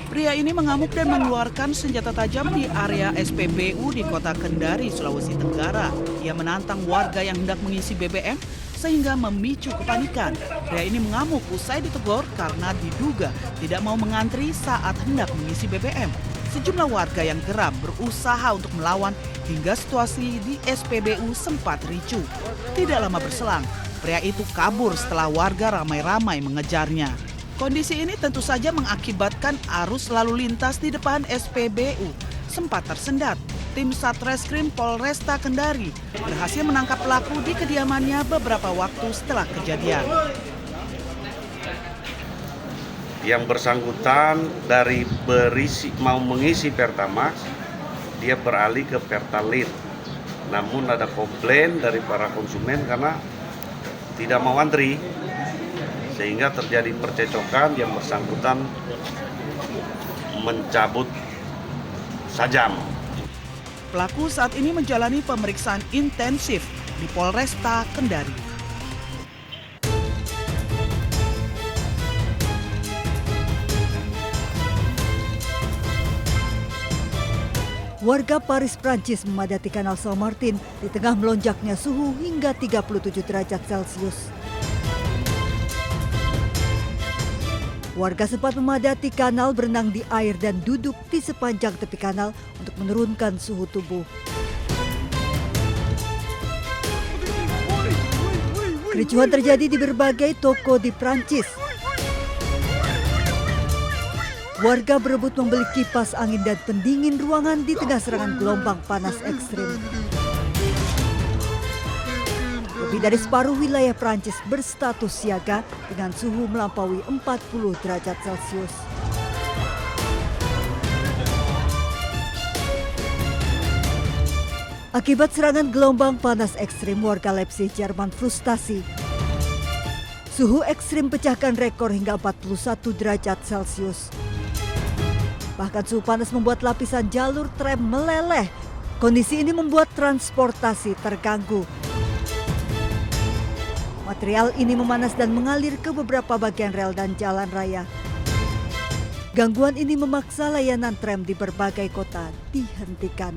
Pria ini mengamuk dan mengeluarkan senjata tajam di area SPBU di kota Kendari, Sulawesi Tenggara. Ia menantang warga yang hendak mengisi BBM sehingga memicu kepanikan. Pria ini mengamuk usai ditegur karena diduga tidak mau mengantri saat hendak mengisi BBM. Sejumlah warga yang geram berusaha untuk melawan hingga situasi di SPBU sempat ricuh. Tidak lama berselang, pria itu kabur setelah warga ramai-ramai mengejarnya. Kondisi ini tentu saja mengakibatkan arus lalu lintas di depan SPBU sempat tersendat. Tim Satreskrim Polresta Kendari berhasil menangkap pelaku di kediamannya beberapa waktu setelah kejadian. Yang bersangkutan dari mau mengisi Pertamax, dia beralih ke Pertalite. Namun ada komplain dari para konsumen karena tidak mau antri, sehingga terjadi percecokan. Yang bersangkutan mencabut sajam. Pelaku saat ini menjalani pemeriksaan intensif di Polresta Kendari. Warga Paris, Prancis memadati Kanal Saint-Martin di tengah melonjaknya suhu hingga 37 derajat Celcius. Warga sempat memadati kanal, berenang di air dan duduk di sepanjang tepi kanal untuk menurunkan suhu tubuh. Kericuhan terjadi di berbagai toko di Prancis. Warga berebut membeli kipas angin dan pendingin ruangan di tengah serangan gelombang panas ekstrim. Lebih dari separuh wilayah Prancis berstatus siaga dengan suhu melampaui 40 derajat Celcius. Akibat serangan gelombang panas ekstrim, warga Leipzig, Jerman frustasi. Suhu ekstrim pecahkan rekor hingga 41 derajat Celcius. Bahkan suhu panas membuat lapisan jalur tram meleleh. Kondisi ini membuat transportasi terganggu. Material ini memanas dan mengalir ke beberapa bagian rel dan jalan raya. Gangguan ini memaksa layanan tram di berbagai kota dihentikan.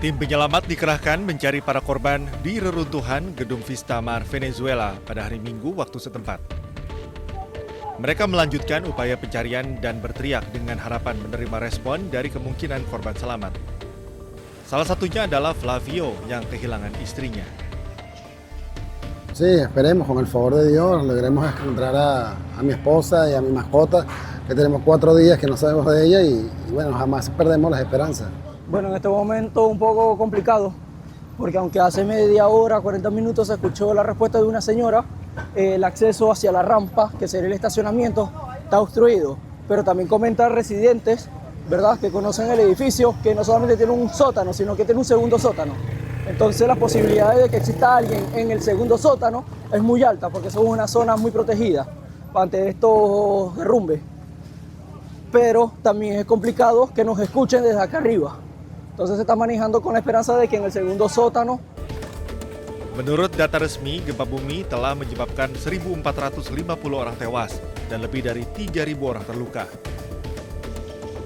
Tim penyelamat dikerahkan mencari para korban di reruntuhan Gedung Vista Mar Venezuela pada hari Minggu waktu setempat. Mereka melanjutkan upaya pencarian dan berteriak dengan harapan menerima respon dari kemungkinan korban selamat. Salah satunya adalah Flavio yang kehilangan istrinya. Sí, esperemos con el favor de Dios logremos encontrar a mi esposa y a mi mascota, que tenemos 4 días que no sabemos de ella y bueno, jamás perdemos las esperanzas. Bueno, en este momento un poco complicado, porque aunque hace media hora, 40 minutos se escuchó la respuesta de una señora, el acceso hacia la rampa, que sería el estacionamiento, está obstruido. Pero también comentan residentes, ¿verdad?, que conocen el edificio, que no solamente tiene un sótano, sino que tiene un segundo sótano. Entonces las posibilidades de que exista alguien en el segundo sótano es muy alta, porque somos una zona muy protegida ante estos derrumbes. pero también es complicado que nos escuchen desde acá arriba. Entonces se está manejando con la esperanza de que en el segundo sótano. Menurut data resmi, gempa bumi telah menyebabkan 1.450 orang tewas dan lebih dari 3.000 orang terluka.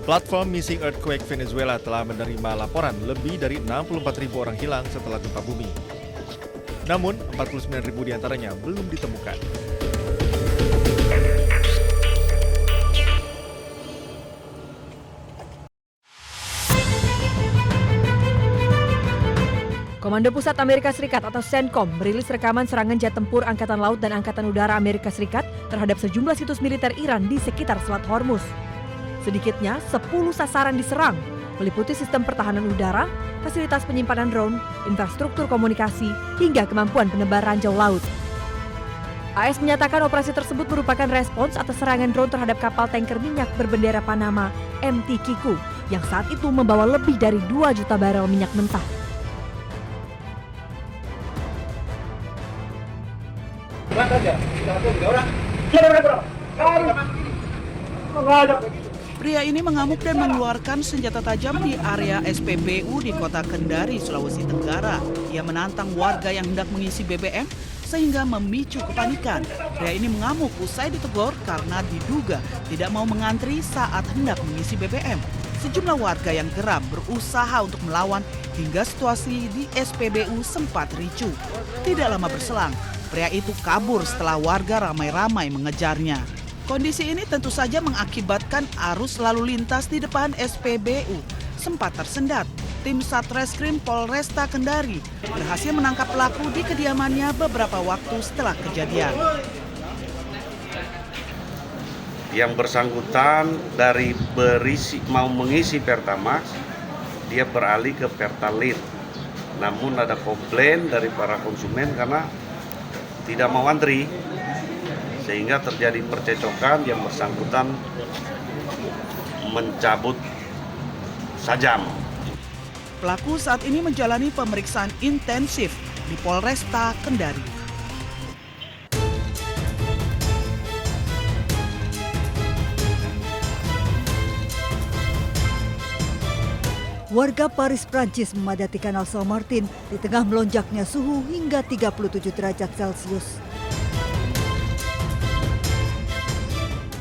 Platform Missing Earthquake Venezuela telah menerima laporan lebih dari 64.000 orang hilang setelah gempa bumi. Namun, 49.000 diantaranya belum ditemukan. Komando Pusat Amerika Serikat atau CENTCOM merilis rekaman serangan jet tempur Angkatan Laut dan Angkatan Udara Amerika Serikat terhadap sejumlah situs militer Iran di sekitar Selat Hormuz. Sedikitnya 10 sasaran diserang, meliputi sistem pertahanan udara, fasilitas penyimpanan drone, infrastruktur komunikasi, hingga kemampuan penebar ranjau laut. AS menyatakan operasi tersebut merupakan respons atas serangan drone terhadap kapal tanker minyak berbendera Panama MT Kiku yang saat itu membawa lebih dari 2 juta barel minyak mentah. Pria ini mengamuk dan mengeluarkan senjata tajam di area SPBU di kota Kendari, Sulawesi Tenggara. Ia menantang warga yang hendak mengisi BBM sehingga memicu kepanikan. Pria ini mengamuk usai ditegur karena diduga tidak mau mengantri saat hendak mengisi BBM. Sejumlah warga yang geram berusaha untuk melawan hingga situasi di SPBU sempat ricuh. Tidak lama berselang, pria itu kabur setelah warga ramai-ramai mengejarnya. Kondisi ini tentu saja mengakibatkan arus lalu lintas di depan SPBU sempat tersendat. Tim Satreskrim Polresta Kendari berhasil menangkap pelaku di kediamannya beberapa waktu setelah kejadian. Yang bersangkutan dari mau mengisi Pertamax, dia beralih ke Pertalite. Namun ada komplain dari para konsumen karena tidak mau antri, sehingga terjadi percecokan. Yang bersangkutan mencabut sajam. Pelaku saat ini menjalani pemeriksaan intensif di Polresta Kendari. Warga Paris, Prancis memadati Kanal Saint Martin di tengah melonjaknya suhu hingga 37 derajat Celcius.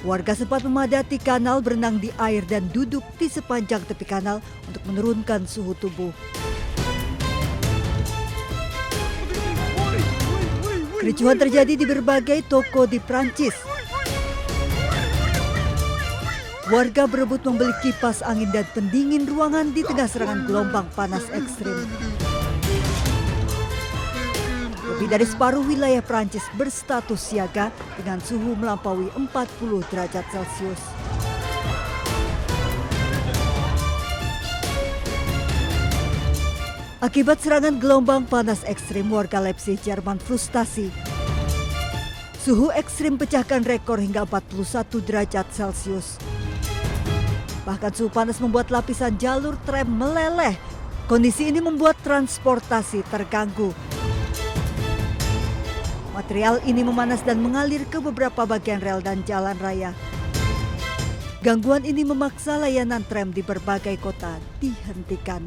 Warga sempat memadati kanal, berenang di air dan duduk di sepanjang tepi kanal untuk menurunkan suhu tubuh. Kericuhan terjadi di berbagai toko di Prancis. Warga berebut membeli kipas angin dan pendingin ruangan di tengah serangan gelombang panas ekstrim. Lebih dari separuh wilayah Prancis berstatus siaga dengan suhu melampaui 40 derajat Celcius. Akibat serangan gelombang panas ekstrim, warga Leipzig, Jerman frustasi. Suhu ekstrim pecahkan rekor hingga 41 derajat Celcius. Bahkan suhu panas membuat lapisan jalur tram meleleh. Kondisi ini membuat transportasi terganggu. Material ini memanas dan mengalir ke beberapa bagian rel dan jalan raya. Gangguan ini memaksa layanan tram di berbagai kota dihentikan.